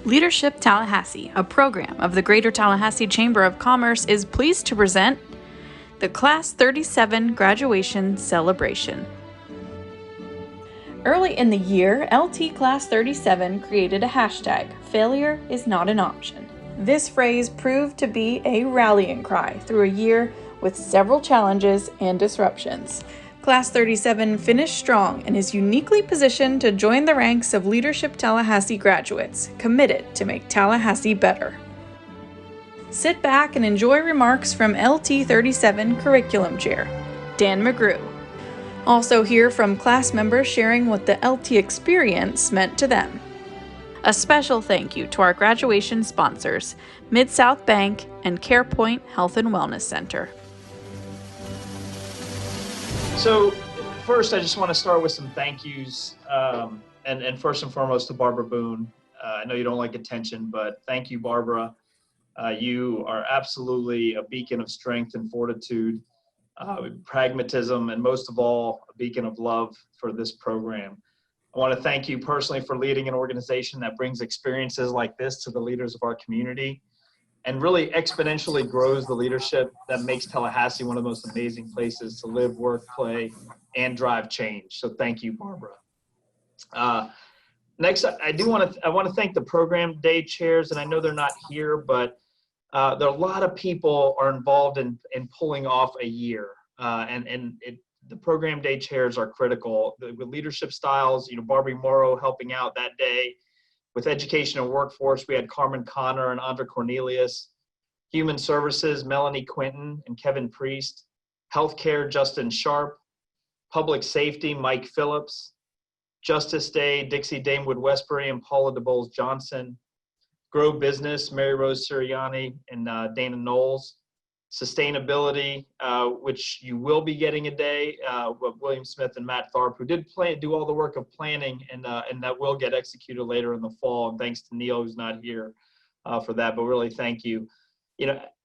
Leadership Tallahassee, a program of the Greater Tallahassee Chamber of Commerce, is pleased to present the Class 37 Graduation Celebration. Early in the year, LT Class 37 created a hashtag, "Failure is not an option." This phrase proved to be a rallying cry through a year with several challenges and disruptions. Class 37 finished strong and is uniquely positioned to join the ranks of Leadership Tallahassee graduates, committed to make Tallahassee better. Sit back and enjoy remarks from LT 37 Curriculum Chair, Dan McGrew. Also hear from class members sharing what the LT experience meant to them. A special thank you to our graduation sponsors, Mid-South Bank and CarePoint Health and Wellness Center. So first, I just want to start with some thank yous, and first and foremost to Barbara Boone. I know you don't like attention, but thank you, Barbara. You are absolutely a beacon of strength and fortitude, pragmatism, and most of all, a beacon of love for this program. I want to thank you personally for leading an organization that brings experiences like this to the leaders of our community and really exponentially grows the leadership that makes Tallahassee one of the most amazing places to live, work, play, and drive change. So thank you, Barbara. Next, I want to thank the program day chairs, and I know they're not here, but there are a lot of people are involved in pulling off a year, the program day chairs are critical. With leadership styles, Barbie Morrow helping out that day. With education and workforce, we had Carmen Connor and Andra Cornelius. Human services, Melanie Quinton and Kevin Priest. Healthcare, Justin Sharp. Public safety, Mike Phillips. Justice Day, Dixie Damewood Westbury and Paula DeBoles Johnson. Grow Business, Mary Rose Sirianni and Dana Knowles. Sustainability, which you will be getting a day, with William Smith and Matt Tharp, who did do all the work of planning, and that will get executed later in the fall. And thanks to Neil, who's not here for that, but really thank you.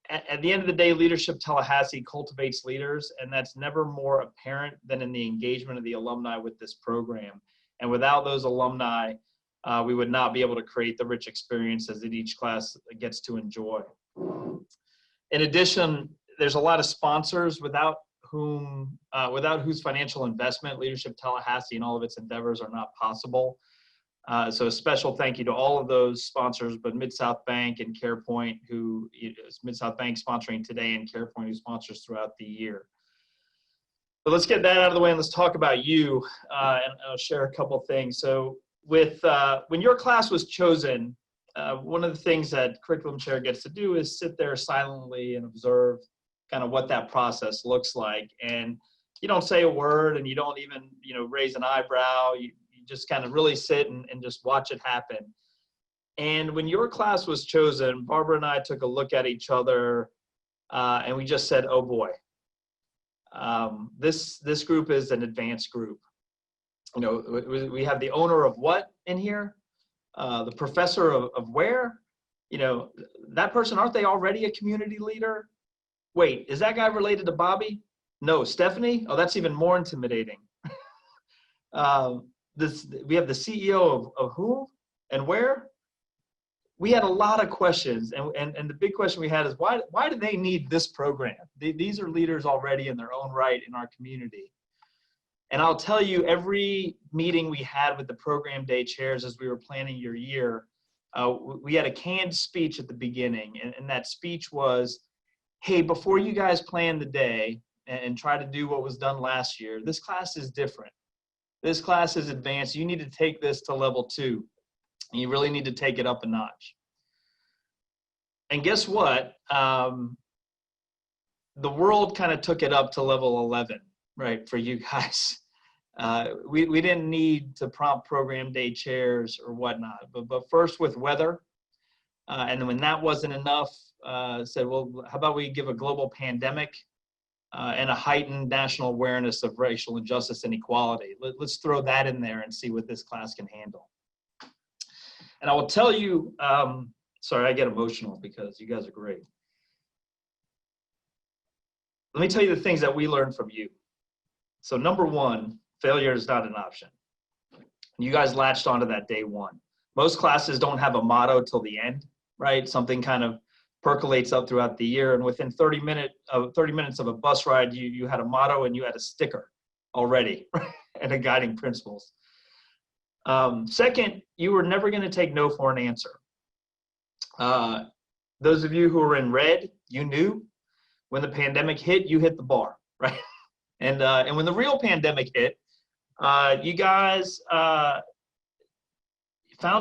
At the end of the day, Leadership Tallahassee cultivates leaders, and that's never more apparent than in the engagement of the alumni with this program. And without those alumni, we would not be able to create the rich experiences that each class gets to enjoy. In addition, there's a lot of sponsors without whose financial investment Leadership Tallahassee and all of its endeavors are not possible. So a special thank you to all of those sponsors, but Mid-South Bank and CarePoint, who is Mid-South Bank sponsoring today, and CarePoint, who sponsors throughout the year. But let's get that out of the way and let's talk about you, and I'll share a couple things. So when your class was chosen, one of the things that curriculum chair gets to do is sit there silently and observe kind of what that process looks like. And you don't say a word, and you don't even, raise an eyebrow. You just kind of really sit and just watch it happen. And when your class was chosen, Barbara and I took a look at each other, and we just said, oh boy, this group is an advanced group. We have the owner of what in here? The professor of where? That person, aren't they already a community leader? Wait, is that guy related to Bobby? No, Stephanie? Oh, that's even more intimidating. We have the CEO of who and where? We had a lot of questions, and the big question we had is why do they need this program? These are leaders already in their own right in our community. And I'll tell you, every meeting we had with the program day chairs as we were planning your year, we had a canned speech at the beginning. And that speech was, hey, before you guys plan the day and try to do what was done last year, this class is different. This class is advanced. You need to take this to level 2. And you really need to take it up a notch. And guess what? The world kind of took it up to level 11. Right, for you guys. We didn't need to prompt program day chairs or whatnot, but first with weather, and when that wasn't enough, said, well, how about we give a global pandemic and a heightened national awareness of racial injustice and equality. Let's throw that in there and see what this class can handle. And I will tell you, sorry, I get emotional because you guys are great. Let me tell you the things that we learned from you. So number one, failure is not an option. You guys latched onto that day one. Most classes don't have a motto till the end, right? Something kind of percolates up throughout the year, and within 30 minutes of a bus ride, you had a motto and you had a sticker already, and a guiding principles. Second, you were never going to take no for an answer. Those of you who are in red, you knew when the pandemic hit, you hit the bar, right? And when the real pandemic hit, you guys found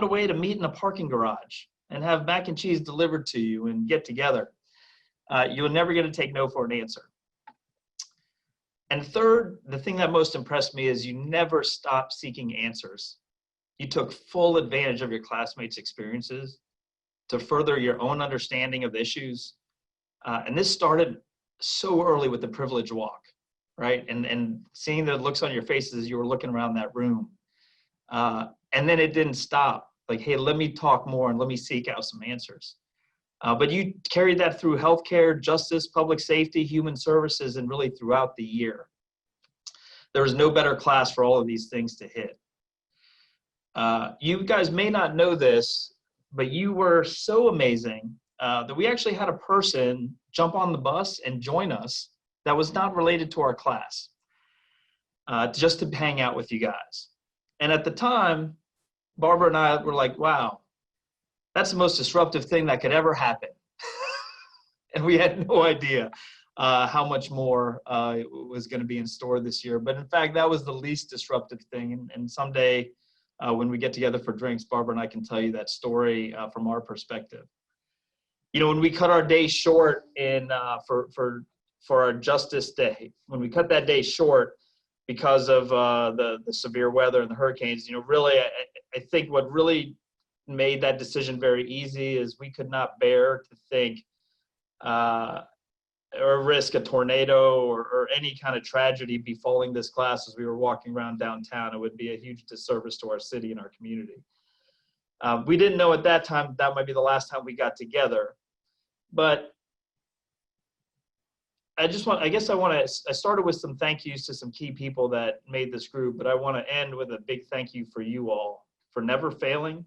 a way to meet in a parking garage and have mac and cheese delivered to you and get together. You were never going to take no for an answer. And third, the thing that most impressed me is you never stopped seeking answers. You took full advantage of your classmates' experiences to further your own understanding of issues. And this started so early with the privilege walk, right? And seeing the looks on your faces as you were looking around that room. And then it didn't stop. Like, hey, let me talk more and let me seek out some answers. But you carried that through healthcare, justice, public safety, human services, and really throughout the year. There was no better class for all of these things to hit. You guys may not know this, but you were so amazing that we actually had a person jump on the bus and join us that was not related to our class, just to hang out with you guys. And at the time, Barbara and I were like, wow, that's the most disruptive thing that could ever happen. And we had no idea how much more was going to be in store this year. But in fact, that was the least disruptive thing. And someday when we get together for drinks, Barbara and I can tell you that story from our perspective. You know, when we cut our day short for our Justice Day, when we cut that day short because of the severe weather and the hurricanes, you know, really, I think what really made that decision very easy is we could not bear to think or risk a tornado or any kind of tragedy befalling this class as we were walking around downtown. It would be a huge disservice to our city and our community. We didn't know at that time that might be the last time we got together, but I started with some thank yous to some key people that made this group, but I want to end with a big thank you for you all for never failing,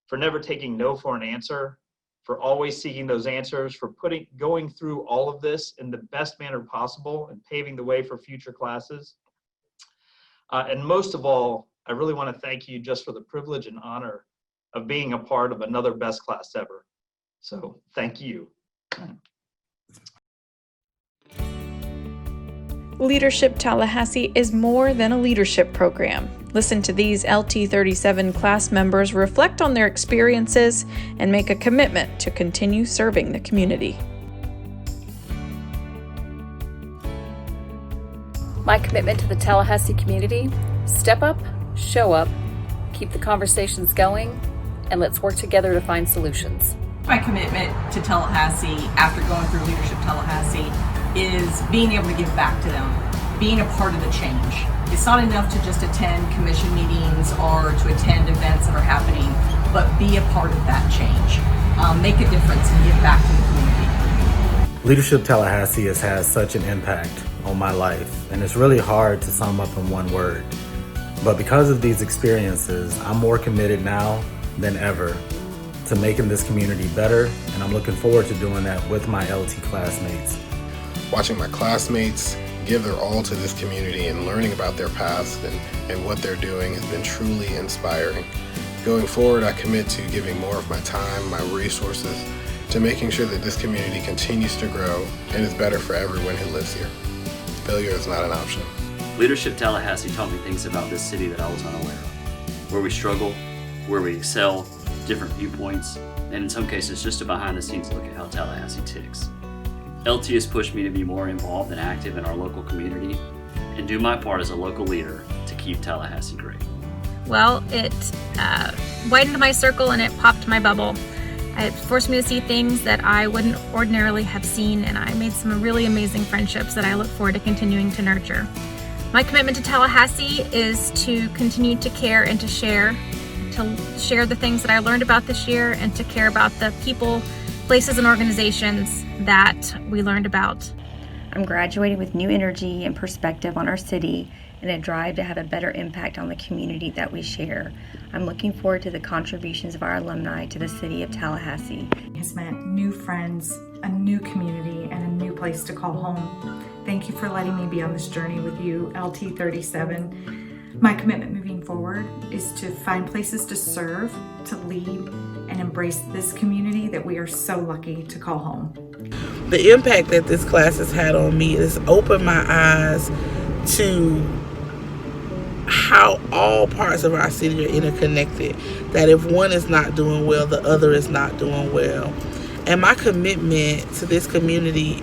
for never taking no for an answer, for always seeking those answers, for going through all of this in the best manner possible and paving the way for future classes. And most of all, I really want to thank you just for the privilege and honor of being a part of another best class ever. So thank you. Leadership Tallahassee is more than a leadership program. Listen to these LT37 class members reflect on their experiences and make a commitment to continue serving the community. My commitment to the Tallahassee community: step up, show up, keep the conversations going, and let's work together to find solutions. My commitment to Tallahassee after going through Leadership Tallahassee is being able to give back to them, being a part of the change. It's not enough to just attend commission meetings or to attend events that are happening, but be a part of that change. Make a difference and give back to the community. Leadership Tallahassee has had such an impact on my life, and it's really hard to sum up in one word. But because of these experiences, I'm more committed now than ever to making this community better, and I'm looking forward to doing that with my LT classmates. Watching my classmates give their all to this community and learning about their past and what they're doing has been truly inspiring. Going forward, I commit to giving more of my time, my resources, to making sure that this community continues to grow and is better for everyone who lives here. Failure is not an option. Leadership Tallahassee taught me things about this city that I was unaware of. Where we struggle, where we excel, different viewpoints, and in some cases just a behind the scenes look at how Tallahassee ticks. LT has pushed me to be more involved and active in our local community and do my part as a local leader to keep Tallahassee great. Well, it widened my circle and it popped my bubble. It forced me to see things that I wouldn't ordinarily have seen, and I made some really amazing friendships that I look forward to continuing to nurture. My commitment to Tallahassee is to continue to care and to share the things that I learned about this year and to care about the people, places, and organizations that we learned about. I'm graduating with new energy and perspective on our city and a drive to have a better impact on the community that we share. I'm looking forward to the contributions of our alumni to the city of Tallahassee. It has meant new friends, a new community, and a new place to call home. Thank you for letting me be on this journey with you, LT37. My commitment moving forward is to find places to serve, to lead, and embrace this community that we are so lucky to call home. The impact that this class has had on me has opened my eyes to how all parts of our city are interconnected, that if one is not doing well, the other is not doing well. And my commitment to this community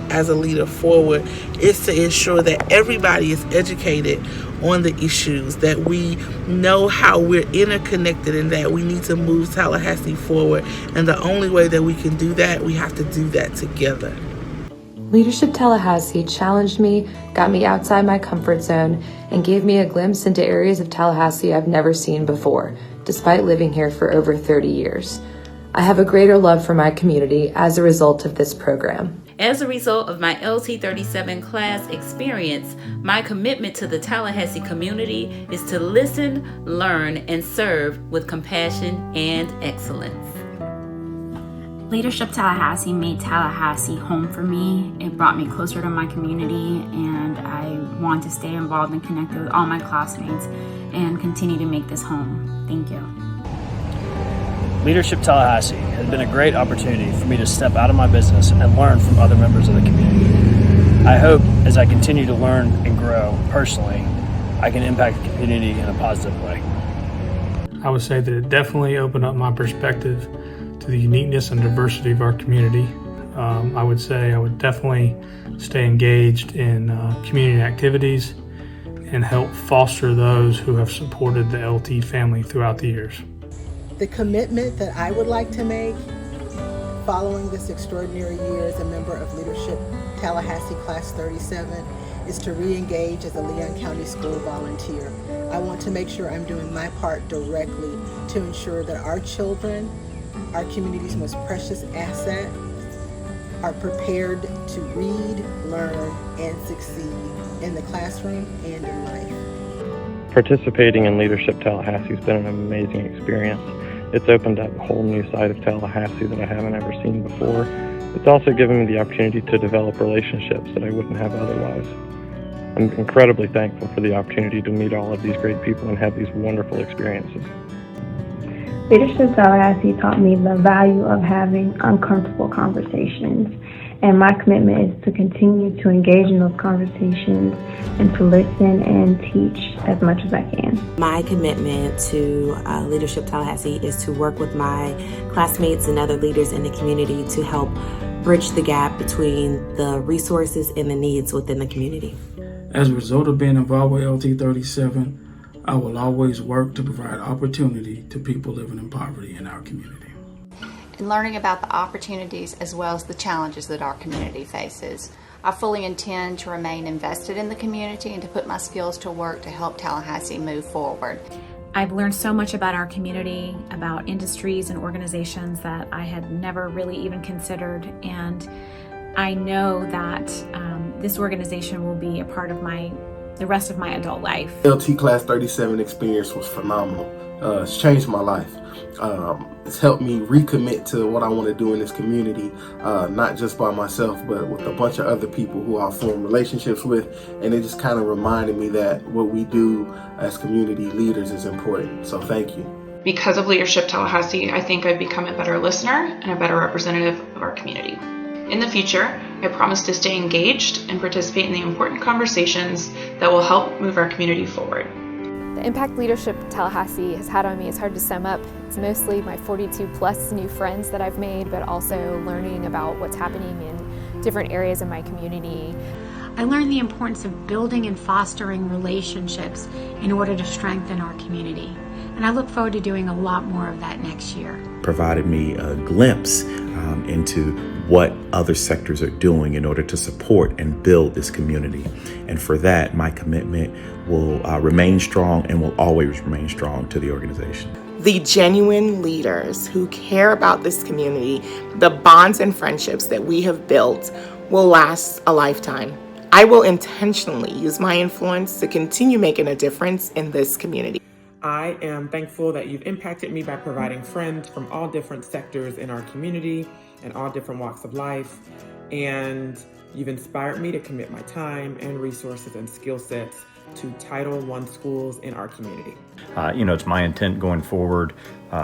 as a leader forward is to ensure that everybody is educated on the issues, that we know how we're interconnected and that we need to move Tallahassee forward. And the only way that we can do that, we have to do that together. Leadership Tallahassee challenged me, got me outside my comfort zone, and gave me a glimpse into areas of Tallahassee I've never seen before, despite living here for over 30 years. I have a greater love for my community as a result of this program. As a result of my LT37 class experience, my commitment to the Tallahassee community is to listen, learn, and serve with compassion and excellence. Leadership Tallahassee made Tallahassee home for me. It brought me closer to my community, and I want to stay involved and connected with all my classmates and continue to make this home. Thank you. Leadership Tallahassee has been a great opportunity for me to step out of my business and learn from other members of the community. I hope as I continue to learn and grow personally, I can impact the community in a positive way. I would say that it definitely opened up my perspective to the uniqueness and diversity of our community. I would say I would definitely stay engaged in community activities and help foster those who have supported the LT family throughout the years. The commitment that I would like to make following this extraordinary year as a member of Leadership Tallahassee Class 37 is to re-engage as a Leon County School volunteer. I want to make sure I'm doing my part directly to ensure that our children, our community's most precious asset, are prepared to read, learn, and succeed in the classroom and in life. Participating in Leadership Tallahassee has been an amazing experience. It's opened up a whole new side of Tallahassee that I haven't ever seen before. It's also given me the opportunity to develop relationships that I wouldn't have otherwise. I'm incredibly thankful for the opportunity to meet all of these great people and have these wonderful experiences. Leadership Tallahassee taught me the value of having uncomfortable conversations, and my commitment is to continue to engage in those conversations and to listen and teach as much as I can. My commitment to Leadership Tallahassee is to work with my classmates and other leaders in the community to help bridge the gap between the resources and the needs within the community. As a result of being involved with LT37, I will always work to provide opportunity to people living in poverty in our community. And learning about the opportunities as well as the challenges that our community faces. I fully intend to remain invested in the community and to put my skills to work to help Tallahassee move forward. I've learned so much about our community, about industries and organizations that I had never really even considered, and I know that this organization will be a part of the rest of my adult life. LT Class 37 experience was phenomenal. It's changed my life. It's helped me recommit to what I want to do in this community, not just by myself, but with a bunch of other people who I form relationships with. And it just kind of reminded me that what we do as community leaders is important. So thank you. Because of Leadership Tallahassee, I think I've become a better listener and a better representative of our community. In the future, I promise to stay engaged and participate in the important conversations that will help move our community forward. The impact Leadership Tallahassee has had on me is hard to sum up. It's mostly my 42 plus new friends that I've made, but also learning about what's happening in different areas of my community. I learned the importance of building and fostering relationships in order to strengthen our community. And I look forward to doing a lot more of that next year. Provided me a glimpse into what other sectors are doing in order to support and build this community. And for that, my commitment will remain strong and will always remain strong to the organization. The genuine leaders who care about this community, the bonds and friendships that we have built will last a lifetime. I will intentionally use my influence to continue making a difference in this community. I am thankful that you've impacted me by providing friends from all different sectors in our community and all different walks of life. And you've inspired me to commit my time and resources and skill sets to Title I schools in our community. It's my intent going forward,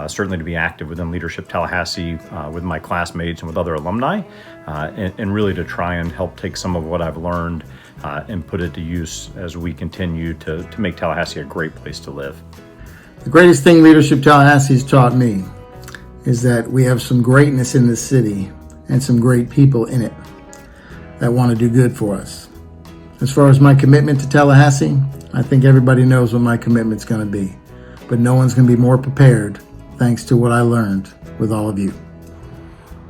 certainly to be active within Leadership Tallahassee with my classmates and with other alumni, and really to try and help take some of what I've learned and put it to use as we continue to make Tallahassee a great place to live. The greatest thing Leadership Tallahassee has taught me is that we have some greatness in this city and some great people in it that want to do good for us. As far as my commitment to Tallahassee, I think everybody knows what my commitment's going to be, but no one's going to be more prepared thanks to what I learned with all of you.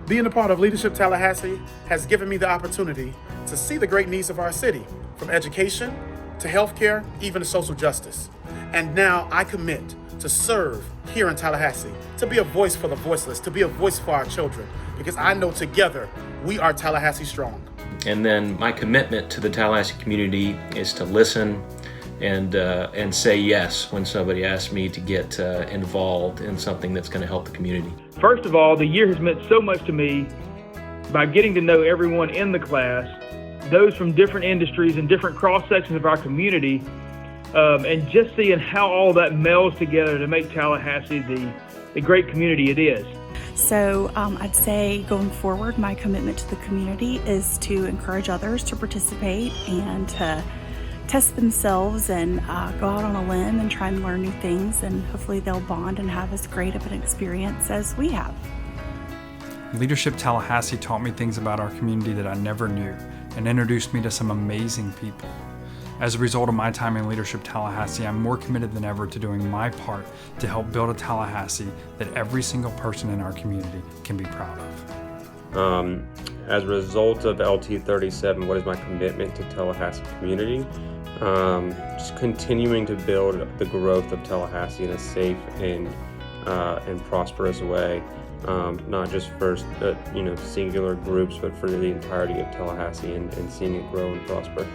Being a part of Leadership Tallahassee has given me the opportunity to see the great needs of our city, from education to healthcare, even to social justice. And now I commit to serve here in Tallahassee, to be a voice for the voiceless, to be a voice for our children, because I know together we are Tallahassee strong. And then my commitment to the Tallahassee community is to listen and say yes when somebody asks me to get involved in something that's going to help the community. First of all, the year has meant so much to me by getting to know everyone in the class, those from different industries and different cross-sections of our community, and just seeing how all that melds together to make Tallahassee the great community it is. So I'd say going forward, my commitment to the community is to encourage others to participate and to test themselves and go out on a limb and try and learn new things, and hopefully they'll bond and have as great of an experience as we have. Leadership Tallahassee taught me things about our community that I never knew and introduced me to some amazing people. As a result of my time in Leadership Tallahassee, I'm more committed than ever to doing my part to help build a Tallahassee that every single person in our community can be proud of. As a result of LT 37, what is my commitment to Tallahassee community? Just continuing to build the growth of Tallahassee in a safe and prosperous way, not just for singular groups, but for the entirety of Tallahassee, and seeing it grow and prosper.